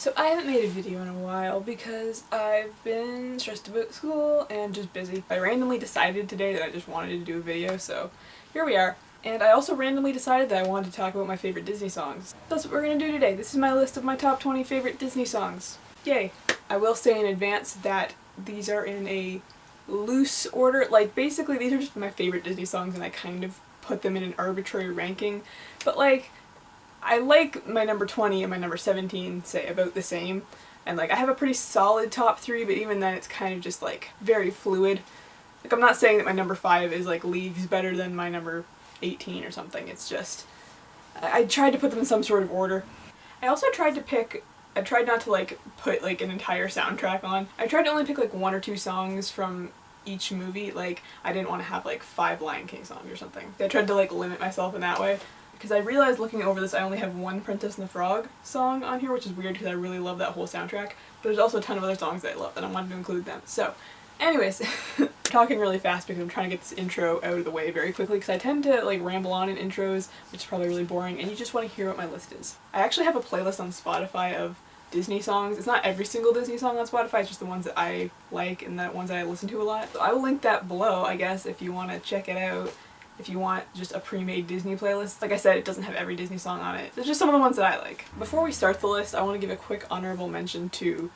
So I haven't made a video in a while because I've been stressed about school and just busy. I randomly decided today that I just wanted to do a video, so here we are. And I also randomly decided that I wanted to talk about my favorite Disney songs. That's what we're gonna do today. This is my list of my top 20 favorite Disney songs. Yay! I will say in advance that these are in a loose order. Like, basically these are just my favorite Disney songs and I kind of put them in an arbitrary ranking. But like, I like my number 20 and my number 17 say about the same, and like I have a pretty solid top 3, but even then it's kind of just like very fluid. Like, I'm not saying that my number 5 is like leagues better than my number 18 or something, it's just I tried to put them in some sort of order. I also tried not to like put like an entire soundtrack on. I tried to only pick like 1 or 2 songs from each movie. Like, I didn't want to have like 5 Lion King songs or something. I tried to like limit myself in that way. Because I realized looking over this I only have 1 Princess and the Frog song on here, which is weird because I really love that whole soundtrack. But there's also a ton of other songs that I love and I wanted to include them. So, anyways, I'm talking really fast because I'm trying to get this intro out of the way very quickly because I tend to like ramble on in intros, which is probably really boring, and you just want to hear what my list is. I actually have a playlist on Spotify of Disney songs. It's not every single Disney song on Spotify, it's just the ones that I like and the ones that I listen to a lot. So I will link that below, I guess, if you want to check it out. If you want just a pre-made Disney playlist. Like I said, it doesn't have every Disney song on it. There's just some of the ones that I like. Before we start the list, I want to give a quick honorable mention to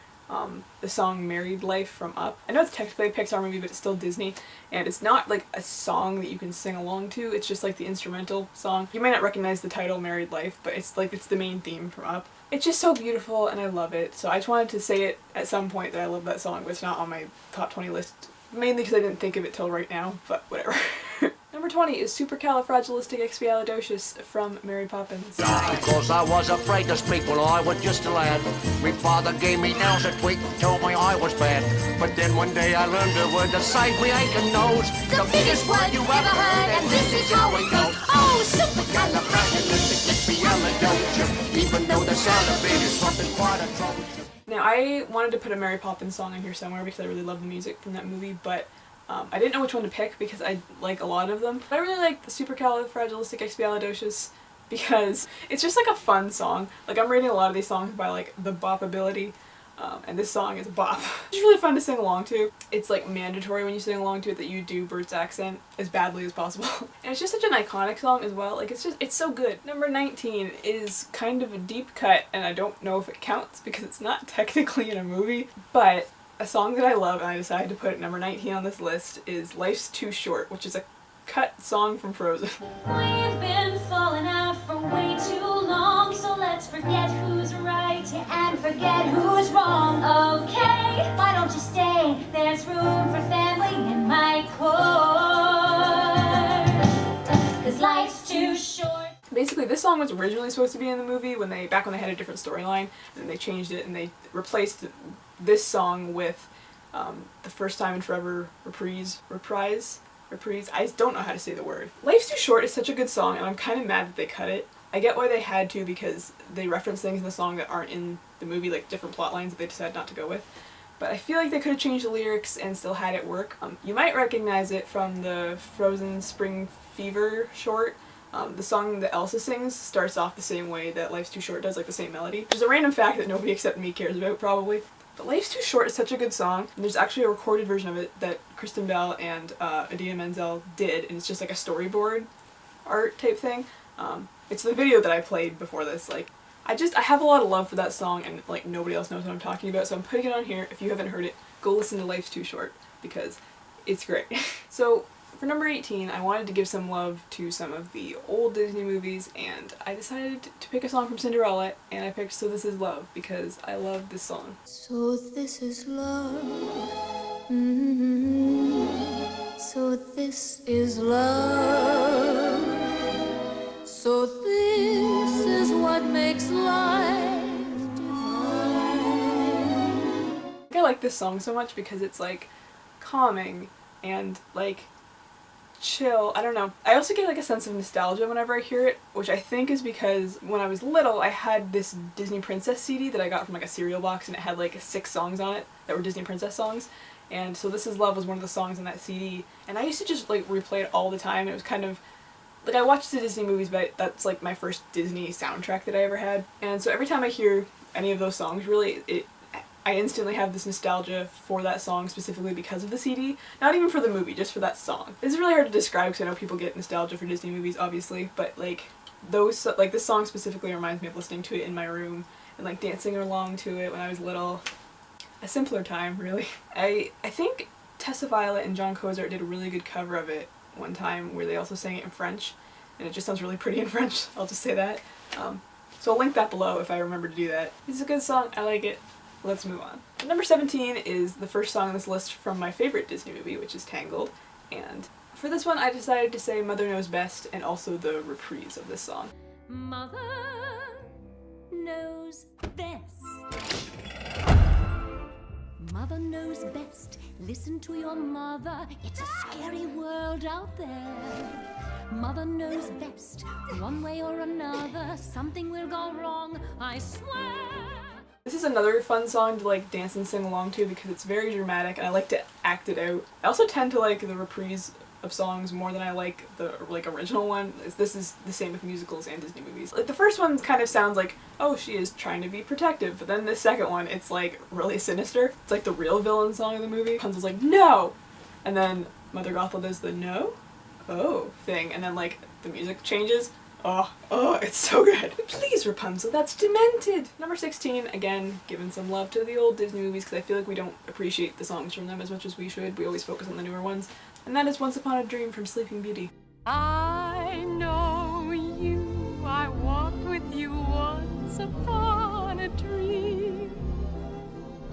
the song Married Life from Up. I know it's technically a Pixar movie, but it's still Disney, and it's not like a song that you can sing along to, it's just like the instrumental song. You might not recognize the title Married Life, but it's the main theme from Up. It's just so beautiful and I love it, so I just wanted to say it at some point that I love that song, but it's not on my top 20 list, mainly because I didn't think of it till right now, but whatever. Number 20 is Supercalifragilisticexpialidocious from Mary Poppins. Because I was afraid to speak when I was just a lad. My father gave me nails a tweak, told me I was bad. But then one day I learned a word that saved me aching nose. The biggest word you ever heard, and this is how it goes. Oh, supercalifragilisticexpialidocious. Even though the sound of it is something quite atrocious. Now, I wanted to put a Mary Poppins song in here somewhere because I really love the music from that movie, but I didn't know which one to pick because I like a lot of them. But I really like the Supercalifragilisticexpialidocious because it's just like a fun song. Like, I'm rating a lot of these songs by like the bop ability, and this song is a bop. It's really fun to sing along to. It's like mandatory when you sing along to it that you do Bert's accent as badly as possible. And it's just such an iconic song as well. Like, it's so good. Number 19 is kind of a deep cut, and I don't know if it counts because it's not technically in a movie, but a song that I love and I decided to put at number 19 on this list is Life's Too Short, which is a cut song from Frozen. We've been falling out for way too long, so let's forget who's right and forget who's wrong. Okay, why don't you stay? There's room for family in my court, 'cause life's too short. Basically, this song was originally supposed to be in the movie back when they had a different storyline, and then they changed it and they replaced this song with the First Time in Forever reprise. I don't know how to say the word. Life's Too Short is such a good song and I'm kind of mad that they cut it. I get why they had to because they reference things in the song that aren't in the movie, like different plot lines that they decided not to go with. But I feel like they could have changed the lyrics and still had it work. You might recognize it from the Frozen Spring Fever short. The song that Elsa sings starts off the same way that Life's Too Short does, like the same melody. Which is a random fact that nobody except me cares about, probably. But Life's Too Short is such a good song, and there's actually a recorded version of it that Kristen Bell and Idina Menzel did, and it's just like a storyboard art type thing. It's the video that I played before this. Like, I have a lot of love for that song, and like nobody else knows what I'm talking about, so I'm putting it on here. If you haven't heard it, go listen to Life's Too Short, because it's great. So, for number 18, I wanted to give some love to some of the old Disney movies, and I decided to pick a song from Cinderella, and I picked So This Is Love, because I love this song. So this is love. So this is love. So this is what makes life divine. I like this song so much because it's like calming and like chill. I don't know. I also get like a sense of nostalgia whenever I hear it, which I think is because when I was little I had this Disney Princess CD that I got from like a cereal box, and it had like 6 songs on it that were Disney Princess songs, and So This Is Love was one of the songs on that CD, and I used to just like replay it all the time. It was kind of like, I watched the Disney movies, but that's like my first Disney soundtrack that I ever had, and so every time I hear any of those songs really. I instantly have this nostalgia for that song specifically because of the CD. Not even for the movie, just for that song. It's really hard to describe because I know people get nostalgia for Disney movies, obviously, but like those, like this song specifically reminds me of listening to it in my room and like dancing along to it when I was little. A simpler time, really. I think Tessa Violet and John Cozart did a really good cover of it one time where they also sang it in French, and it just sounds really pretty in French, I'll just say that. So I'll link that below if I remember to do that. It's a good song, I like it. Let's move on. Number 17 is the first song on this list from my favorite Disney movie, which is Tangled, and for this one I decided to say Mother Knows Best and also the reprise of this song. Mother knows best. Mother knows best. Listen to your mother. It's a scary world out there. Mother knows best. One way or another, something will go wrong, I swear. This is another fun song to like dance and sing along to because it's very dramatic and I like to act it out. I also tend to like the reprise of songs more than I like the original one. This is the same with musicals and Disney movies. Like the first one kind of sounds like, oh, she is trying to be protective, but then the second one it's like really sinister. It's like the real villain song of the movie. Rapunzel's like, no! And then Mother Gothel does the no? Oh thing, and then like the music changes. Oh, it's so good. Please, Rapunzel, that's demented! Number 16, again, giving some love to the old Disney movies because I feel like we don't appreciate the songs from them as much as we should. We always focus on the newer ones. And that is Once Upon a Dream from Sleeping Beauty. I know you, I walked with you once upon a dream.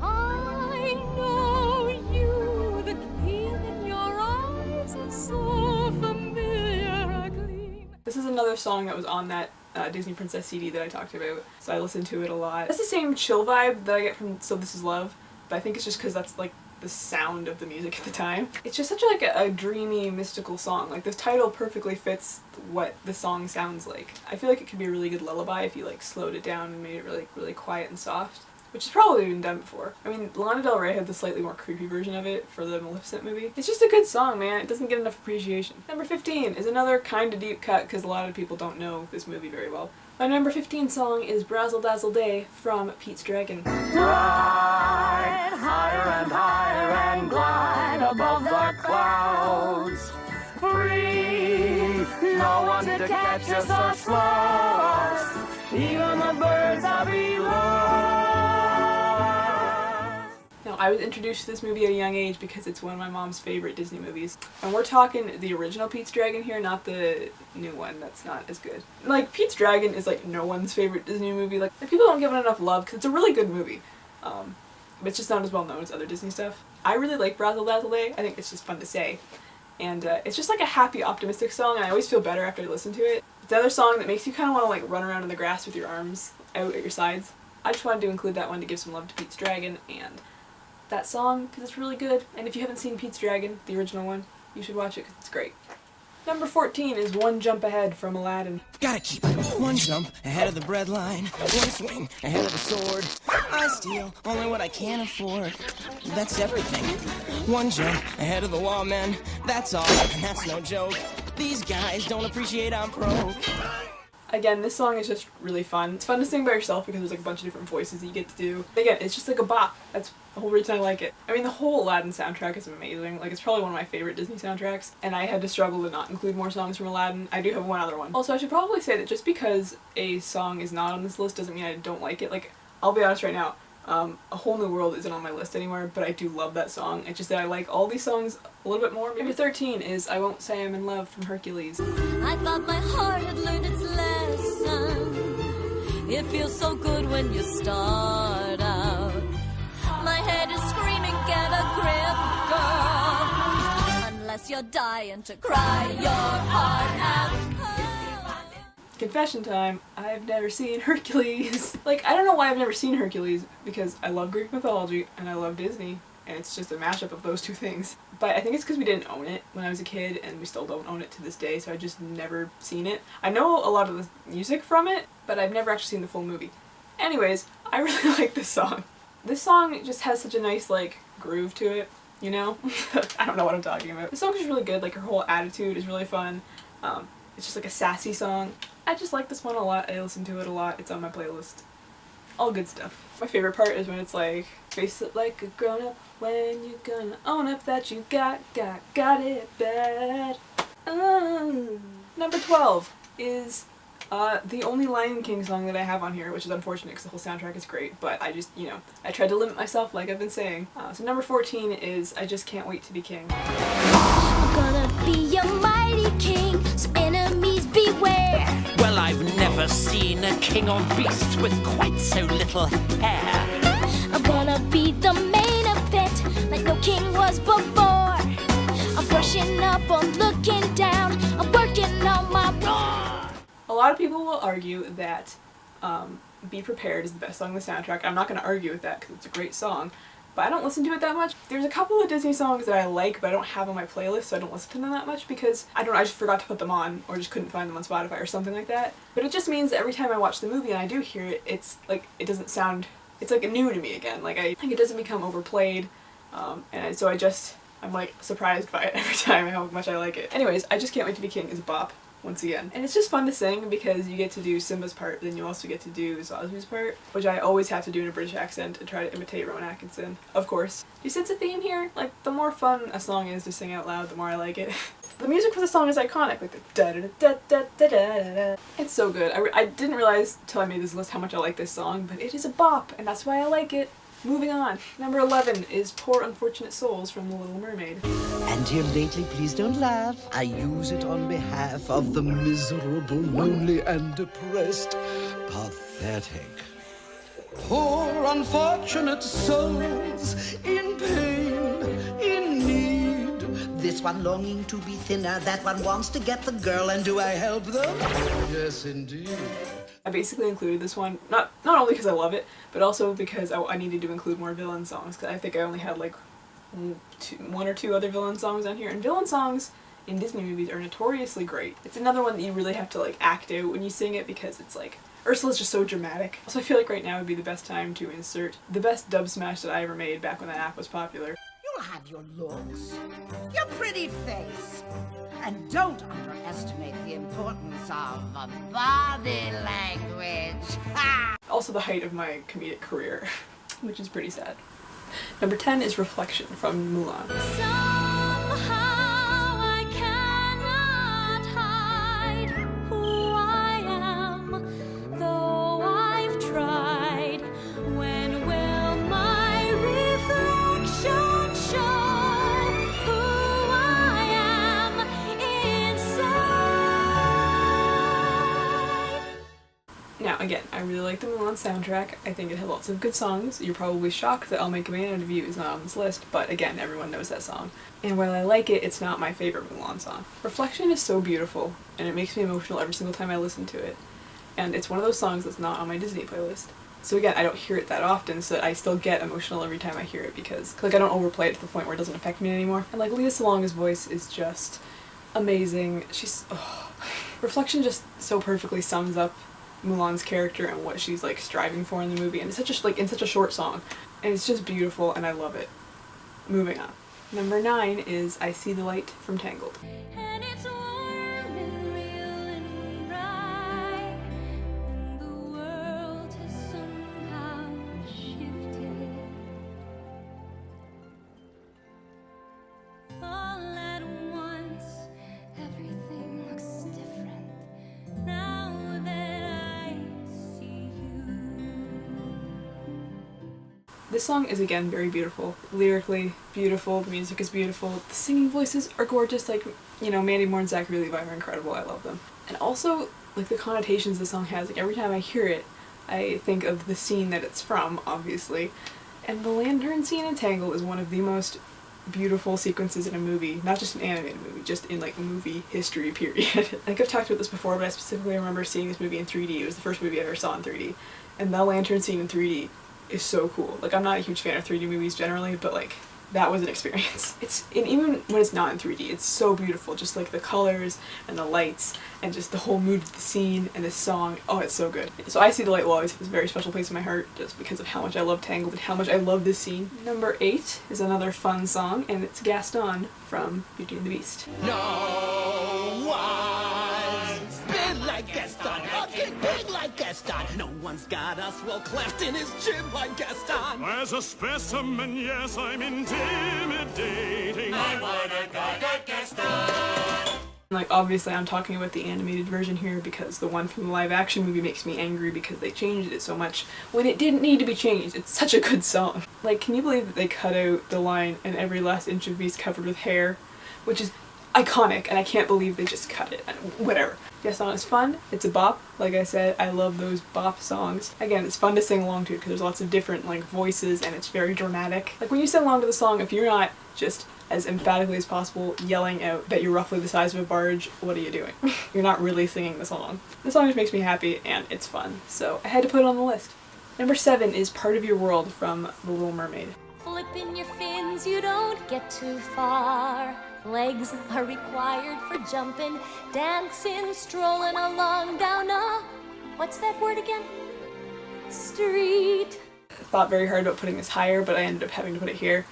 I know you, the gleam in your eyes is so familiar a gleam. This is another song that was on that Disney Princess CD that I talked about, so I listened to it a lot. It's the same chill vibe that I get from So This Is Love, but I think it's just because that's like the sound of the music at the time. It's just such like a dreamy, mystical song. Like the title perfectly fits what the song sounds like. I feel like it could be a really good lullaby if you like slowed it down and made it really quiet and soft, which has probably been done before. I mean, Lana Del Rey had the slightly more creepy version of it for the Maleficent movie. It's just a good song, man. It doesn't get enough appreciation. Number 15 is another kind of deep cut because a lot of people don't know this movie very well. My number 15 song is Brazzle Dazzle Day from Pete's Dragon. Glide higher and higher and glide above the clouds. Free, no one to catch us or slow us, even the birds are below. Now, I was introduced to this movie at a young age because it's one of my mom's favorite Disney movies. And we're talking the original Pete's Dragon here, not the new one that's not as good. Like, Pete's Dragon is like no one's favorite Disney movie. Like people don't give it enough love because it's a really good movie. But it's just not as well known as other Disney stuff. I really like Brazzle Dazzle Day. I think it's just fun to say. And it's just like a happy, optimistic song, and I always feel better after I listen to it. It's another song that makes you kind of want to like run around in the grass with your arms out at your sides. I just wanted to include that one to give some love to Pete's Dragon and that song because it's really good. And if you haven't seen Pete's Dragon, the original one, you should watch it because it's great. Number 14 is One Jump Ahead from Aladdin. Gotta keep one jump ahead of the breadline, one swing ahead of the sword. I steal only what I can afford. That's everything. One jump ahead of the wall, man. That's all, and that's no joke. These guys don't appreciate I'm broke. Again, this song is just really fun. It's fun to sing by yourself because there's like a bunch of different voices that you get to do. Again, it's just like a bop. That's the whole reason I like it. I mean, the whole Aladdin soundtrack is amazing. Like, it's probably one of my favorite Disney soundtracks, and I had to struggle to not include more songs from Aladdin. I do have one other one. Also, I should probably say that just because a song is not on this list doesn't mean I don't like it. Like, I'll be honest right now, A Whole New World isn't on my list anymore, but I do love that song. It's just that I like all these songs a little bit more. Number 13 is I Won't Say I'm in Love from Hercules. I thought my heart had learned its lesson. It feels so good when you start out. My head is screaming, get a grip, girl. Unless you're dying to cry your heart out. Confession time, I've never seen Hercules. Like, I don't know why I've never seen Hercules, because I love Greek mythology and I love Disney, and it's just a mashup of those two things. But I think it's because we didn't own it when I was a kid, and we still don't own it to this day, so I've just never seen it. I know a lot of the music from it, but I've never actually seen the full movie. Anyways, I really like this song. This song just has such a nice, like, groove to it, you know? I don't know what I'm talking about. The song is really good, like, her whole attitude is really fun. It's just like a sassy song. I just like this one a lot. I listen to it a lot. It's on my playlist. all good stuff. My favorite part is when it's like, face it like a grown-up when you're gonna own up that you got it bad. Number 12 is the only Lion King song that I have on here, which is unfortunate because the whole soundtrack is great, but I just, you know, I tried to limit myself like I've been saying. So number 14 is I Just Can't Wait to Be King. I'm gonna be a mighty king, so enemies beware. Well, I've never seen a king or beast with quite so little hair. I'm gonna be the main event, like no king was before. I'm brushing up, I'm looking down, I'm working on my roar. A lot of people will argue that Be Prepared is the best song on the soundtrack. I'm not going to argue with that because it's a great song, but I don't listen to it that much. There's a couple of Disney songs that I like, but I don't have on my playlist, so I don't listen to them that much because I just forgot to put them on or just couldn't find them on Spotify or something like that. But it just means that every time I watch the movie and I do hear it, it's like, it doesn't sound, it's like new to me again. Like, I think it doesn't become overplayed, and so I'm like surprised by it every time how much I like it. Anyways, I Just Can't Wait to Be King is a bop. Once again. And it's just fun to sing because you get to do Simba's part, then you also get to do Zazu's part, which I always have to do in a British accent and try to imitate Rowan Atkinson, of course. Do you sense a theme here? Like, the more fun a song is to sing out loud, the more I like it. The music for the song is iconic, like the da-da-da-da-da-da-da-da. It's so good. I didn't realize till I made this list how much I like this song, but it is a bop, and that's why I like it. Moving on. Number 11 is Poor Unfortunate Souls from The Little Mermaid. And dear lately, please don't laugh. I use it on behalf of the miserable, lonely, and depressed. Pathetic. Poor unfortunate souls in pain, in need. This one longing to be thinner, that one wants to get the girl, and do I help them? Yes, indeed. I basically included this one, not only because I love it, but also because I needed to include more villain songs, because I think I only had like one or two other villain songs on here, and villain songs in Disney movies are notoriously great. It's another one that you really have to like act out when you sing it because it's like, Ursula's just so dramatic. So I feel like right now would be the best time to insert the best dub smash that I ever made back when that app was popular. You'll have your looks, your pretty face, and don't underestimate the importance of body language. Ha! Also the height of my comedic career, which is pretty sad. Number 10 is Reflection from Mulan. Somehow I cannot hide who I am, though I've tried. When will my reflection show who I am inside? Now again, I really like the Mulan soundtrack. I think it had lots of good songs. You're probably shocked that I'll Make a Man Out of You is not on this list, but again, everyone knows that song. And while I like it, it's not my favorite Mulan song. Reflection is so beautiful, and it makes me emotional every single time I listen to it. And it's one of those songs that's not on my Disney playlist. So again, I don't hear it that often, so I still get emotional every time I hear it because like I don't overplay it to the point where it doesn't affect me anymore. And like Lea Salonga's voice is just amazing. Reflection just so perfectly sums up Mulan's character and what she's like striving for in the movie, and it's in such a short song, and it's just beautiful and I love it. Moving on. Number 9 is I See the Light from Tangled. And it's warm and real and bright, and the world has somehow shifted. All at once, everything looks different now that I see you. This song is again very beautiful. Lyrically beautiful, the music is beautiful, the singing voices are gorgeous, like, you know, Mandy Moore and Zachary Levi are incredible, I love them. And also, like, the connotations the song has, like, every time I hear it, I think of the scene that it's from, obviously. And the lantern scene in Tangled is one of the most beautiful sequences in a movie, not just an animated movie, just in like movie history period. Like I've talked about this before, but I specifically remember seeing this movie in 3D. It was the first movie I ever saw in 3D. And the lantern scene in 3D is so cool. Like I'm not a huge fan of 3D movies generally, but like that was an experience. And even when it's not in 3D, it's so beautiful. Just like the colors and the lights and just the whole mood of the scene and this song. Oh, it's so good. So I See the Light will always have this very special place in my heart just because of how much I love Tangled and how much I love this scene. Number 8 is another fun song, and it's Gaston from Beauty and the Beast. No one's been like Gaston, a big like Gaston. No one's got us well cleft in his jib like Gaston. As a specimen, yes, I'm intimidating. I wanna get Gaston. Like, obviously I'm talking about the animated version here because the one from the live action movie makes me angry because they changed it so much when it didn't need to be changed. It's such a good song. Like, can you believe that they cut out the line, "and every last inch of me's covered with hair," which is iconic, and I can't believe they just cut it. And whatever. The song is fun. It's a bop. Like I said, I love those bop songs. Again, it's fun to sing along to because there's lots of different like voices and it's very dramatic. Like when you sing along to the song, if you're not just as emphatically as possible yelling out that you're roughly the size of a barge, what are you doing? You're not really singing the song. The song just makes me happy and it's fun, so I had to put it on the list. Number 7 is Part of Your World from The Little Mermaid. Flipping your fins, you don't get too far. Legs are required for jumping, dancing, strolling along down a... what's that word again? Street. I thought very hard about putting this higher, but I ended up having to put it here.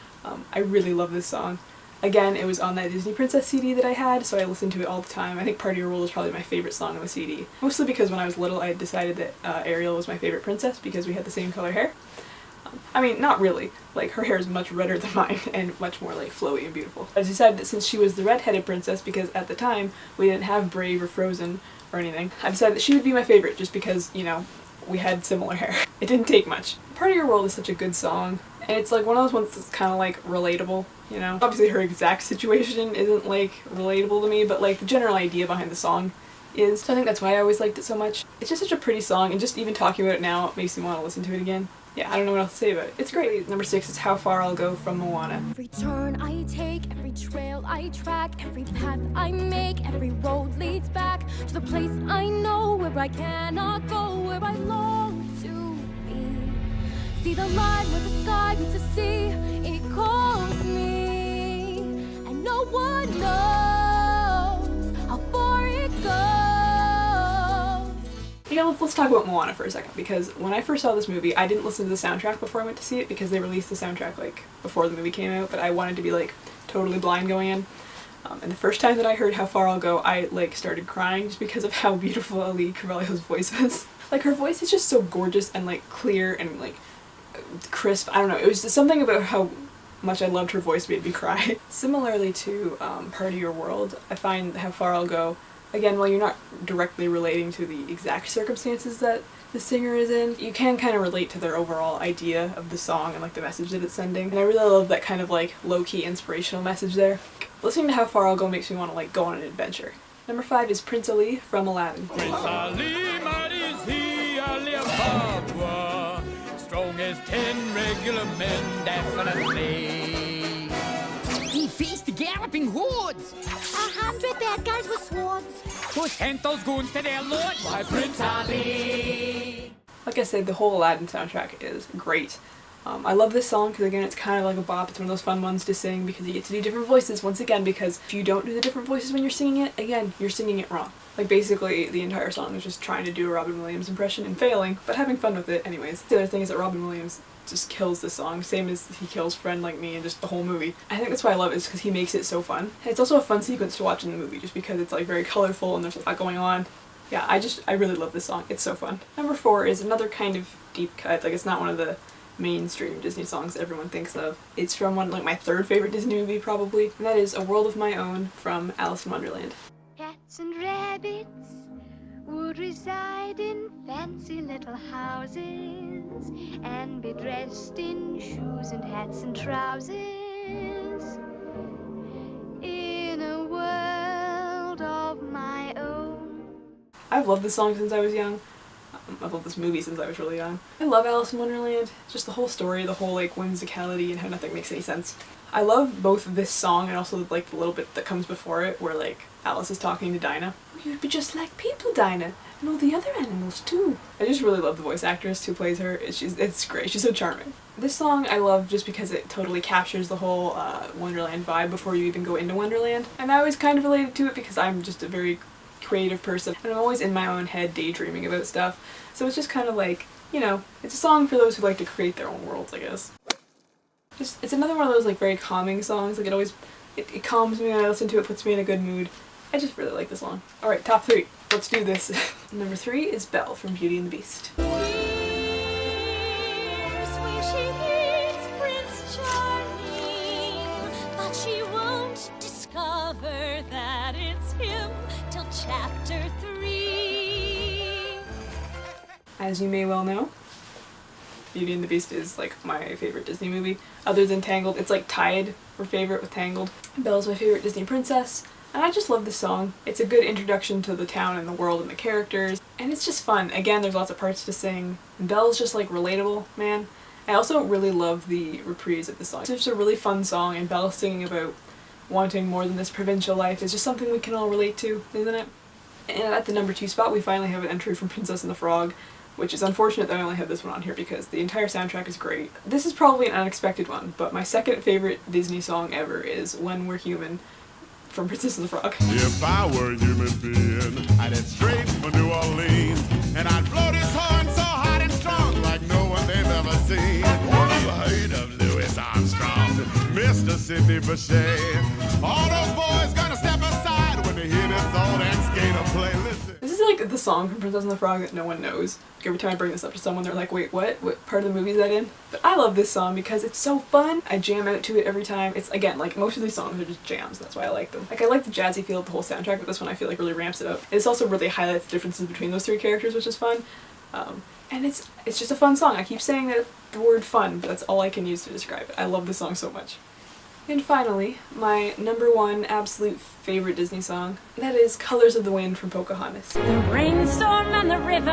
I really love this song. Again, it was on that Disney Princess CD that I had, so I listened to it all the time. I think Part of Your World is probably my favorite song on the CD. Mostly because when I was little I had decided that Ariel was my favorite princess because we had the same color hair. I mean, not really. Like, her hair is much redder than mine and much more like flowy and beautiful. I decided that since she was the redheaded princess, because at the time we didn't have Brave or Frozen or anything, I decided that she would be my favorite just because, you know, we had similar hair. It didn't take much. Part of Your World is such a good song, and it's like one of those ones that's kind of like relatable, you know? Obviously her exact situation isn't like relatable to me, but like the general idea behind the song is. So I think that's why I always liked it so much. It's just such a pretty song, and just even talking about it now makes me want to listen to it again. Yeah, I don't know what else to say about it. It's great. Number 6 is How Far I'll Go from Moana. Every turn I take, every trail I track, every path I make, every road leads back to the place I know where I cannot go, where I long to be. See the line where the sky meets the sea, it calls me, and no one knows how far it goes. Yeah, let's talk about Moana for a second, because when I first saw this movie, I didn't listen to the soundtrack before I went to see it because they released the soundtrack like before the movie came out, but I wanted to be like totally blind going in. And the first time that I heard How Far I'll Go, I like started crying just because of how beautiful Ali Carvalho's voice was. Like, her voice is just so gorgeous and like clear and like crisp. I don't know, it was just something about how much I loved her voice made me cry. Similarly to Part of Your World, I find How Far I'll Go, again, while you're not directly relating to the exact circumstances that the singer is in, you can kind of relate to their overall idea of the song and like the message that it's sending. And I really love that kind of like low-key inspirational message there. Listening to How Far I'll Go makes me want to like go on an adventure. Number 5 is Prince Ali from Aladdin. Prince Ali, mighty is he, Ali Ababa, strong as 10 regular men, definitely. He faced the galloping hordes. 100 bad guys with swords. Who sent those goons to their lord? Why, Prince Ali. Like I said, the whole Aladdin soundtrack is great. I love this song because again it's kind of like a bop. It's one of those fun ones to sing because you get to do different voices once again, because if you don't do the different voices when you're singing it, again, you're singing it wrong. Like basically the entire song is just trying to do a Robin Williams impression and failing, but having fun with it anyways. The other thing is that Robin Williams just kills this song, same as he kills Friend Like Me and just the whole movie. I think that's why I love it, is because he makes it so fun. And it's also a fun sequence to watch in the movie just because it's like very colorful and there's a lot going on. Yeah, I really love this song. It's so fun. Number 4 is another kind of deep cut. Like, it's not one of the mainstream Disney songs that everyone thinks of. It's from one, like my 3rd favorite Disney movie probably, and that is A World of My Own from Alice in Wonderland. Cats and rabbits would reside in fancy little houses and be dressed in shoes and hats and trousers in a world of my own. I've loved this song since I was young. I've loved this movie since I was really young. I love Alice in Wonderland. Just the whole story, the whole like whimsicality and how nothing makes any sense. I love both this song and also like the little bit that comes before it where like Alice is talking to Dinah. You'd be just like people, Dinah, and all the other animals too. I just really love the voice actress who plays her. It's great. She's so charming. This song I love just because it totally captures the whole Wonderland vibe before you even go into Wonderland. And I always kind of related to it because I'm just a very creative person and I'm always in my own head daydreaming about stuff. So it's just kind of like, you know, it's a song for those who like to create their own worlds, I guess. It's another one of those like very calming songs. Like it calms me when I listen to it, puts me in a good mood. I just really like this song. Alright, top 3. Let's do this. Number 3 is Belle from Beauty and the Beast. She won't discover that it's him till chapter 3. As you may well know, Beauty and the Beast is like my favorite Disney movie. Other than Tangled, it's like tied for favorite with Tangled. Belle's my favorite Disney princess, and I just love this song. It's a good introduction to the town and the world and the characters, and it's just fun. Again, there's lots of parts to sing, and Belle's just like relatable, man. I also really love the reprise of the song. It's just a really fun song, and Belle singing about wanting more than this provincial life is just something we can all relate to, isn't it? And at the number 2 spot, we finally have an entry from Princess and the Frog, which is unfortunate that I only have this one on here because the entire soundtrack is great. This is probably an unexpected one, but my second favorite Disney song ever is When We're Human from Princess and the Frog. If I were a human being, I'd head straight for New Orleans, and I'd blow this horn so hot and strong like no one they've ever seen. You've heard of Louis Armstrong, Mr. Sidney Bechet. All those boys gonna step aside when they hear this old ex-skater play. Listen. This is like the song from Princess and the Frog that no one knows. Like every time I bring this up to someone, they're like, wait, what? What part of the movie is that in? But I love this song because it's so fun. I jam out to it every time. It's, again, like most of these songs are just jams. That's why I like them. Like I like the jazzy feel of the whole soundtrack, but this one I feel like really ramps it up. It's also really highlights the differences between those 3 characters, which is fun. And it's just a fun song. I keep saying that the word fun, but that's all I can use to describe it. I love this song so much. And finally, my number 1 absolute favorite Disney song, that is Colors of the Wind from Pocahontas. The rainstorm and the river.